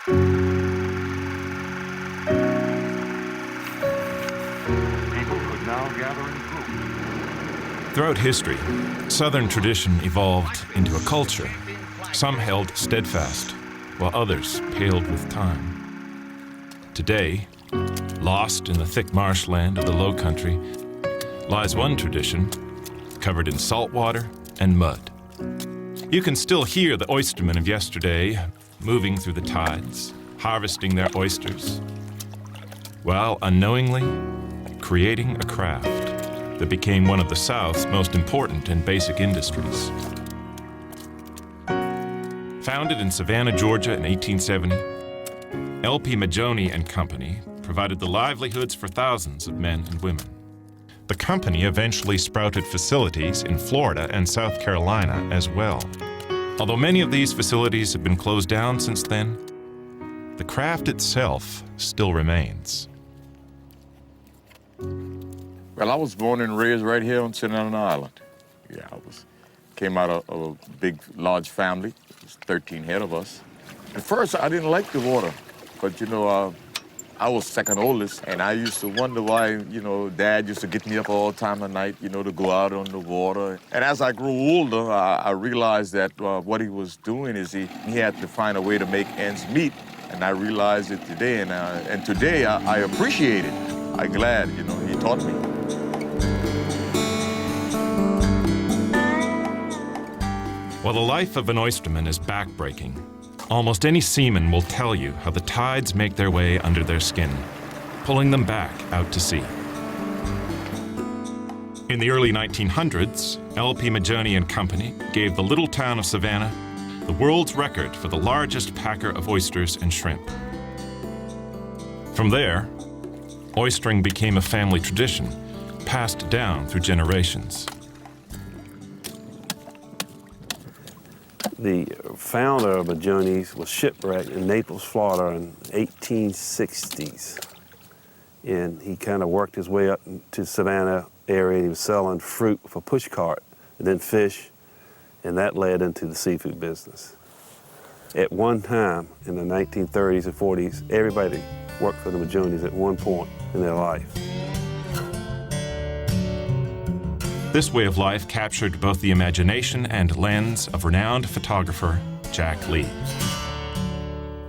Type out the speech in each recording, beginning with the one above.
People could now gather in groups. Throughout history, Southern tradition evolved into a culture. Some held steadfast, while others paled with time. Today, lost in the thick marshland of the Low Country, lies one tradition covered in salt water and mud. You can still hear the oystermen of yesterday moving through the tides, harvesting their oysters, while unknowingly creating a craft that became one of the South's most important and basic industries. Founded in Savannah, Georgia in 1870, L.P. Majoni and Company provided the livelihoods for thousands of men and women. The company eventually sprouted facilities in Florida and South Carolina as well. Although many of these facilities have been closed down since then, the craft itself still remains. Well, I was born and raised right here on St. Helena Island. Yeah, came out of a big, large family. There's 13 head of us. At first, I didn't like the water, but you know, I was second oldest, and I used to wonder why, you know, Dad used to get me up all time of night, you know, to go out on the water. And as I grew older, I realized that what he was doing is he had to find a way to make ends meet. And I realized it today, and today I appreciate it. I'm glad, you know, he taught me. While the life of an oysterman is backbreaking, almost any seaman will tell you how the tides make their way under their skin, pulling them back out to sea. In the early 1900s, L.P. Majoni and Company gave the little town of Savannah the world's record for the largest packer of oysters and shrimp. From there, oystering became a family tradition, passed down through generations. The founder of Majoni's was shipwrecked in Naples, Florida in 1860s. And he kind of worked his way up to Savannah area. He was selling fruit with a push cart and then fish, and that led into the seafood business. At one time in the 1930s and 40s, everybody worked for the Majoni's at one point in their life. This way of life captured both the imagination and lens of renowned photographer Jack Lee.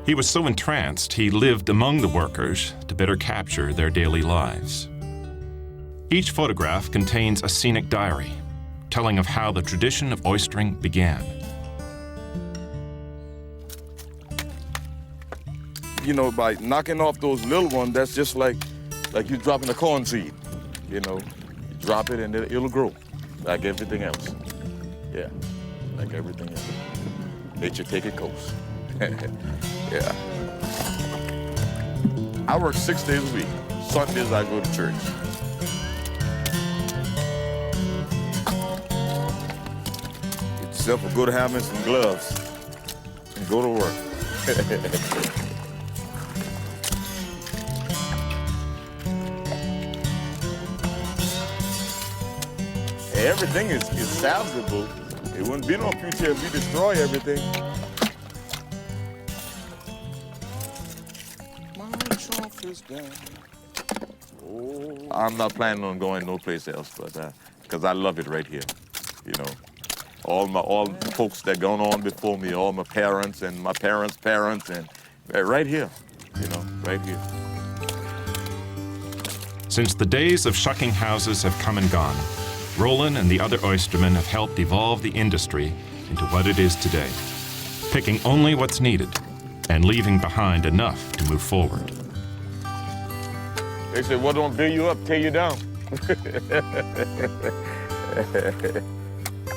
He was so entranced, he lived among the workers to better capture their daily lives. Each photograph contains a scenic diary, telling of how the tradition of oystering began. You know, by knocking off those little ones, that's just like you dropping a corn seed, you know. Drop it and it'll grow, like everything else. Yeah, like everything else. Nature take it coast. Yeah. I work 6 days a week. Sundays I go to church. Get yourself a good hammer and some gloves and go to work. Everything is salvageable. It wouldn't be no future if we destroy everything. My trunk is down. Oh. I'm not planning on going no place else, but because I love it right here. You know, all the folks that gone on before me, all my parents and my parents' parents, and right here. You know, right here. Since the days of shucking houses have come and gone, Roland and the other oystermen have helped evolve the industry into what it is today, picking only what's needed and leaving behind enough to move forward. They say, what don't build you up, tear you down.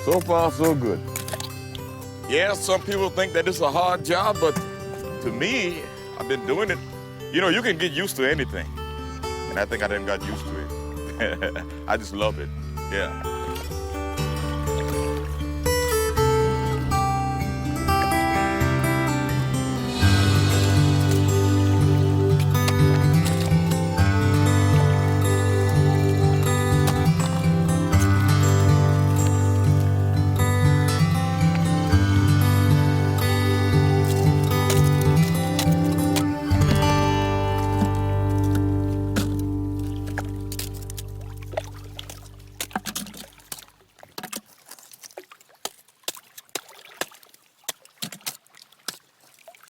So far, so good. Yeah, some people think that it's a hard job, but to me, I've been doing it. You know, you can get used to anything. And I think I done got used to it. I just love it. Yeah.